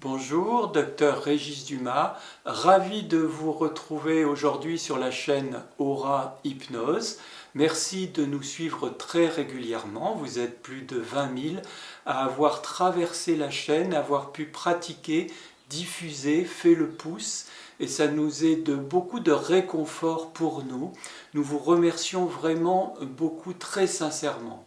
Bonjour, docteur Régis Dumas, ravi de vous retrouver aujourd'hui sur la chaîne Aura Hypnose. Merci de nous suivre très régulièrement, vous êtes plus de 20 000 à avoir traversé la chaîne, à avoir pu pratiquer, diffuser, fait le pouce et ça nous est de beaucoup de réconfort pour nous. Nous vous remercions vraiment beaucoup très sincèrement.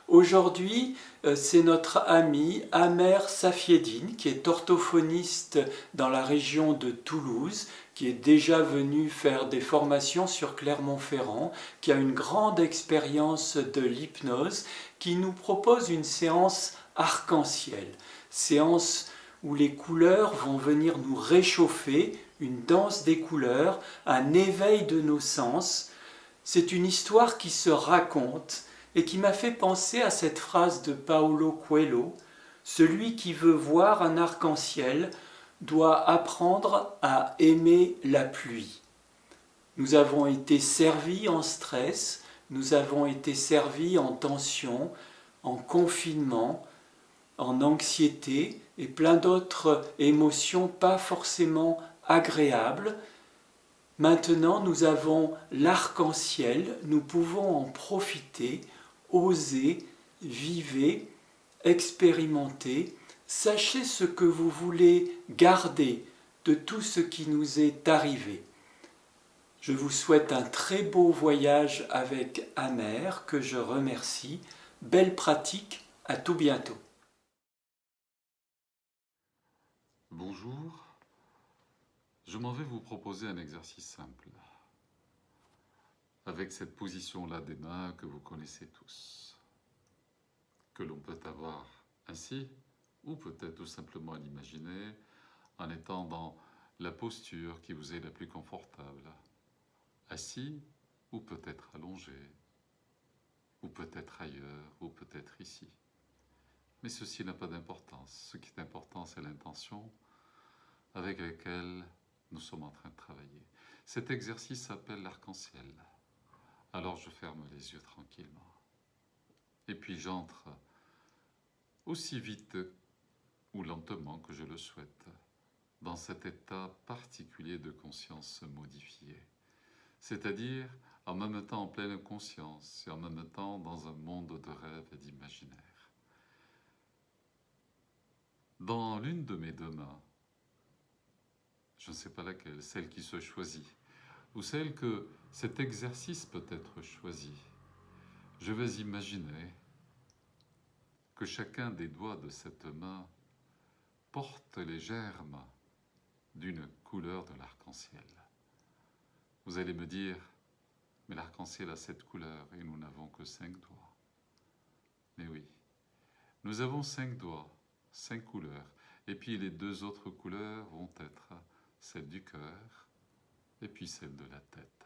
Aujourd'hui, c'est notre ami Amer Safieddine, qui est orthophoniste dans la région de Toulouse, qui est déjà venu faire des formations sur Clermont-Ferrand, qui a une grande expérience de l'hypnose, qui nous propose une séance arc-en-ciel, séance où les couleurs vont venir nous réchauffer, une danse des couleurs, un éveil de nos sens. C'est une histoire qui se raconte et qui m'a fait penser à cette phrase de Paulo Coelho, « Celui qui veut voir un arc-en-ciel doit apprendre à aimer la pluie ». Nous avons été servis en stress, nous avons été servis en tension, en confinement, en anxiété et plein d'autres émotions pas forcément agréables. Maintenant, nous avons l'arc-en-ciel, nous pouvons en profiter, oser, vivez, expérimentez, sachez ce que vous voulez garder de tout ce qui nous est arrivé. Je vous souhaite un très beau voyage avec Amer, que je remercie. Belle pratique, à tout bientôt. Bonjour, je m'en vais vous proposer un exercice simple, avec cette position-là des mains que vous connaissez tous, que l'on peut avoir ainsi, ou peut-être tout simplement l'imaginer en étant dans la posture qui vous est la plus confortable, assis ou peut-être allongé, ou peut-être ailleurs, ou peut-être ici. Mais ceci n'a pas d'importance, ce qui est important c'est l'intention avec laquelle nous sommes en train de travailler. Cet exercice s'appelle l'arc-en-ciel. Alors je ferme les yeux tranquillement. Et puis j'entre aussi vite ou lentement que je le souhaite dans cet état particulier de conscience modifiée. C'est-à-dire en même temps en pleine conscience et en même temps dans un monde de rêve et d'imaginaire. Dans l'une de mes deux mains, je ne sais pas laquelle, celle qui se choisit, ou celle que cet exercice peut être choisi, je vais imaginer que chacun des doigts de cette main porte les germes d'une couleur de l'arc-en-ciel. Vous allez me dire, mais l'arc-en-ciel a 7 couleurs et nous n'avons que 5 doigts. Mais oui, nous avons 5 doigts, 5 couleurs, et puis les 2 autres couleurs vont être celle du cœur et puis celle de la tête,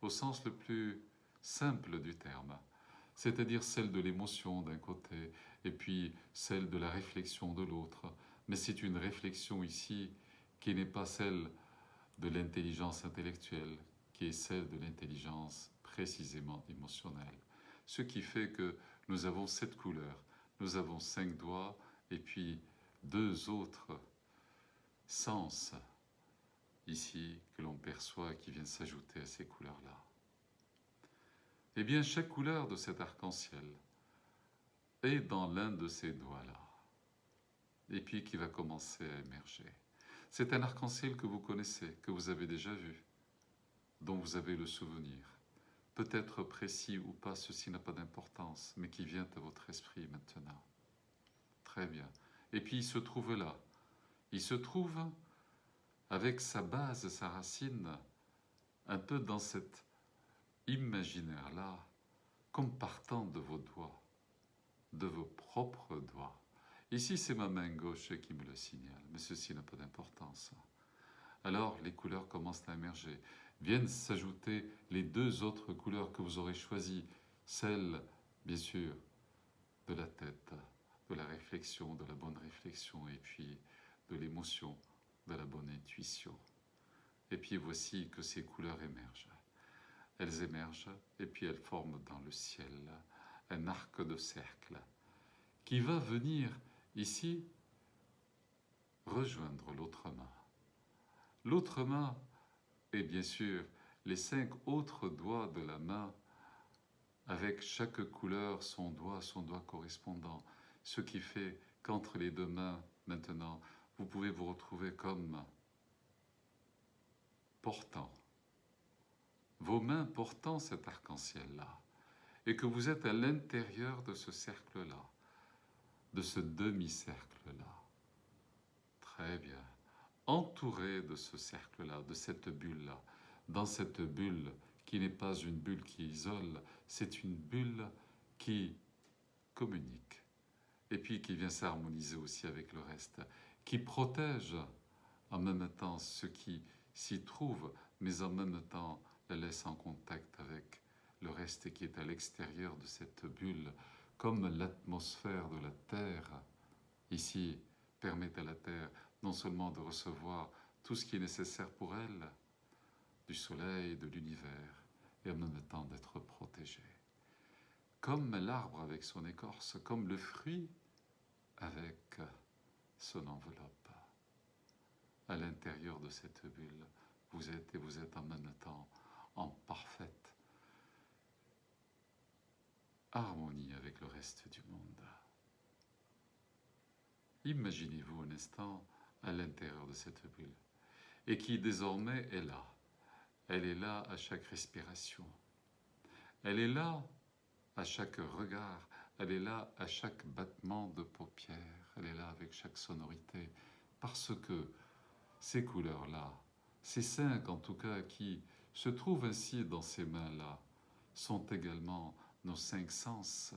au sens le plus simple du terme, c'est-à-dire celle de l'émotion d'un côté et puis celle de la réflexion de l'autre. Mais c'est une réflexion ici qui n'est pas celle de l'intelligence intellectuelle, qui est celle de l'intelligence précisément émotionnelle. Ce qui fait que nous avons 7 couleurs, nous avons 5 doigts et puis 2 autres sens ici que l'on perçoit et qui viennent s'ajouter à ces couleurs-là. Eh bien, chaque couleur de cet arc-en-ciel est dans l'un de ces doigts-là, et puis qui va commencer à émerger. C'est un arc-en-ciel que vous connaissez, que vous avez déjà vu, dont vous avez le souvenir. Peut-être précis ou pas, ceci n'a pas d'importance, mais qui vient à votre esprit maintenant. Très bien. Et puis il se trouve là. Il se trouve avec sa base, sa racine, un peu dans cet imaginaire-là, comme partant de vos doigts, de vos propres doigts. Ici, c'est ma main gauche qui me le signale, mais ceci n'a pas d'importance. Alors, les couleurs commencent à émerger. Viennent s'ajouter les 2 autres couleurs que vous aurez choisies, celle, bien sûr, de la tête, de la réflexion, de la bonne réflexion, et puis de l'émotion, de la bonne intuition. Et puis voici que ces couleurs émergent. Elles émergent et puis elles forment dans le ciel un arc de cercle qui va venir ici rejoindre l'autre main. L'autre main est bien sûr les 5 autres doigts de la main, avec chaque couleur son doigt correspondant, ce qui fait qu'entre les deux mains, maintenant, vous pouvez vous retrouver comme portant, vos mains portant cet arc-en-ciel-là, et que vous êtes à l'intérieur de ce cercle-là, de ce demi-cercle-là. Très bien. Entouré de ce cercle-là, de cette bulle-là, dans cette bulle qui n'est pas une bulle qui isole, c'est une bulle qui communique, et puis qui vient s'harmoniser aussi avec le reste, qui protège en même temps ce qui s'y trouve, mais en même temps la laisse en contact avec le reste qui est à l'extérieur de cette bulle, comme l'atmosphère de la Terre, ici, permet à la Terre non seulement de recevoir tout ce qui est nécessaire pour elle, du soleil, de l'univers, et en même temps d'être protégée. Comme l'arbre avec son écorce, comme le fruit avec son enveloppe. À l'intérieur de cette bulle, vous êtes et vous êtes en même temps en parfaite harmonie avec le reste du monde. Imaginez-vous un instant à l'intérieur de cette bulle, et qui désormais est là. Elle est là à chaque respiration. Elle est là à chaque regard. Elle est là à chaque battement de paupières. Elle est là avec chaque sonorité. Parce que ces couleurs-là, ces 5 en tout cas qui se trouvent ainsi dans ces mains-là, sont également nos 5 sens.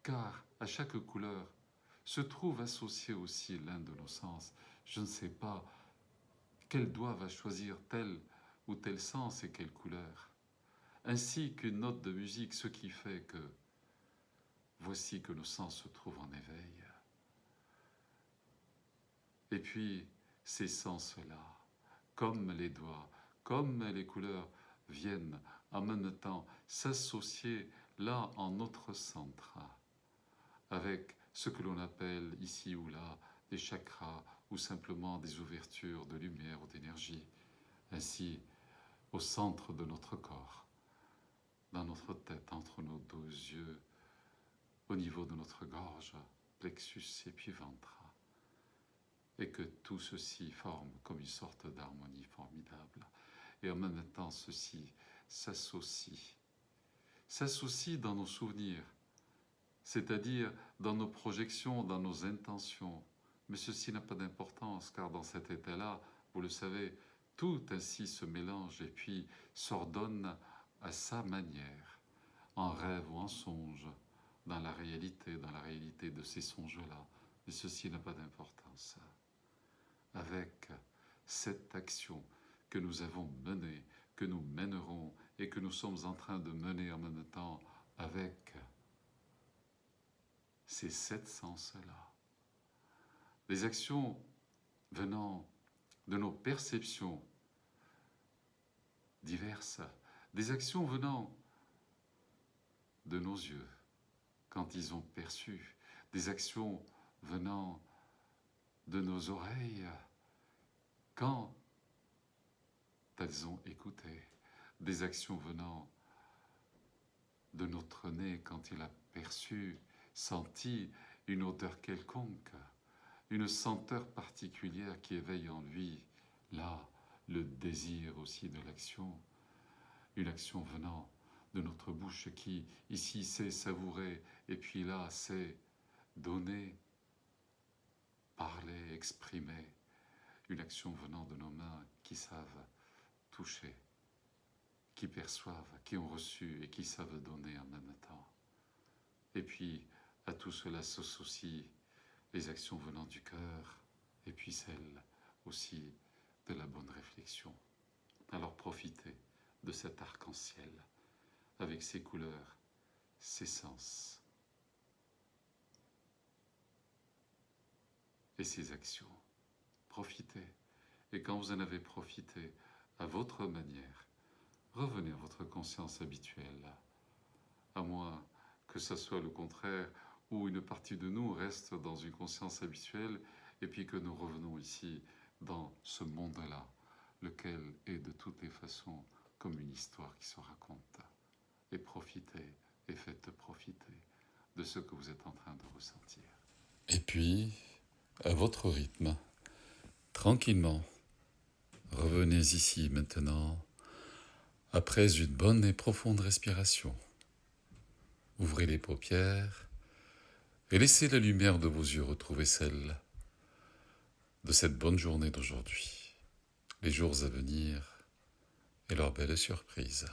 Car à chaque couleur se trouve associé aussi l'un de nos sens. Je ne sais pas quel doigt va choisir tel ou tel sens et quelle couleur, ainsi qu'une note de musique, ce qui fait que voici que nos sens se trouvent en éveil. Et puis, ces sens-là, comme les doigts, comme les couleurs, viennent en même temps s'associer là en notre centre, avec ce que l'on appelle ici ou là des chakras ou simplement des ouvertures de lumière ou d'énergie, ainsi au centre de notre corps, dans notre tête, entre nos 12 yeux, au niveau de notre gorge, plexus et puis ventre, et que tout ceci forme comme une sorte d'harmonie formidable. Et en même temps, ceci s'associe dans nos souvenirs, c'est-à-dire dans nos projections, dans nos intentions. Mais ceci n'a pas d'importance, car dans cet état-là, vous le savez, tout ainsi se mélange et puis s'ordonne à sa manière, en rêve ou en songe, dans la réalité de ces songes-là. Mais ceci n'a pas d'importance. Avec cette action que nous avons menée, que nous mènerons et que nous sommes en train de mener en même temps avec ces 7 sens-là. Des actions venant de nos perceptions diverses, des actions venant de nos yeux quand ils ont perçu, des actions venant de nos oreilles quand elles ont écouté, des actions venant de notre nez quand il a perçu, senti une odeur quelconque, une senteur particulière qui éveille en lui, là, le désir aussi de l'action, une action venant de notre bouche qui, ici, sait savourer, et puis là, sait donner, parler, exprimer, une action venant de nos mains qui savent toucher, qui perçoivent, qui ont reçu et qui savent donner en même temps. Et puis, à tout cela s'associent les actions venant du cœur, et puis celles aussi de la bonne réflexion. Alors profitez de cet arc-en-ciel, avec ses couleurs, ses sens et ses actions. Profitez, et quand vous en avez profité à votre manière, revenez à votre conscience habituelle, à moins que ce soit le contraire, où une partie de nous reste dans une conscience habituelle et puis que nous revenons ici dans ce monde-là, lequel est de toutes les façons comme une histoire qui se raconte. Et profitez, et faites profiter de ce que vous êtes en train de ressentir. Et puis, à votre rythme, tranquillement, revenez ici maintenant, après une bonne et profonde respiration. Ouvrez les paupières et laissez la lumière de vos yeux retrouver celle de cette bonne journée d'aujourd'hui, les jours à venir et leurs belles surprises.